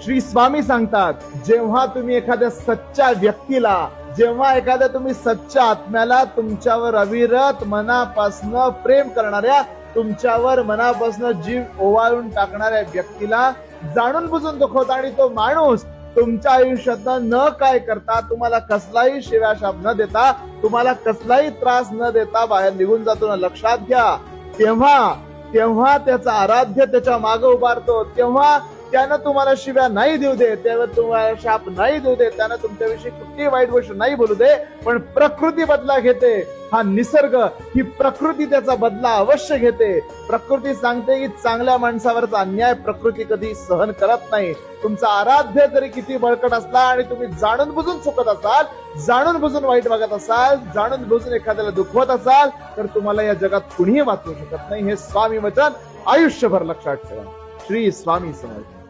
श्री स्वामी सांगतात, जेव्हा तुम्ही एखाद्या सच्च्या व्यक्तीला, जेव्हा एखाद्या तुम्ही सच्च्या आत्म्याला, तुमच्यावर अविरत मनापासनं प्रेम करणाऱ्या, तुमच्यावर मनापासनं जीव ओवाळून टाकणाऱ्या व्यक्तीला जाणून बुजून दुखवता आणि तो माणूस तुमच्या आयुष्यात न काय करता, तुम्हाला कसलाही शिव्याशाप न देता, तुम्हाला कसलाही त्रास न देता बाहेर निघून जातो ना, लक्षात घ्या. तेव्हा त्याचा आराध्य त्याच्या मागे उभारतो, तेव्हा त्यानं तुम्हाला शिव्या नाही देऊ दे, तेव्हा तुम्हाला शाप नाही देऊ दे, त्यानं तुमच्याविषयी कुठलीही वाईट गोष्ट नाही बोलू दे, पण प्रकृती बदला घेते. हा निसर्ग, ही प्रकृती त्याचा बदला अवश्य घेते. प्रकृती सांगते की चांगल्या माणसावरचा अन्याय प्रकृती कधी सहन करत नाही. तुमचा आराध्य जरी किती बळकट असला आणि तुम्ही जाणून बुजून चुकत असाल, जाणून बुजून वाईट वागत असाल, जाणून बुजून एखाद्याला दुखवत असाल, तर तुम्हाला या जगात कुणीही वाचवू शकत नाही. हे स्वामी वचन आयुष्यभर लक्षात ठेवा. श्री स्वामी समर्थ.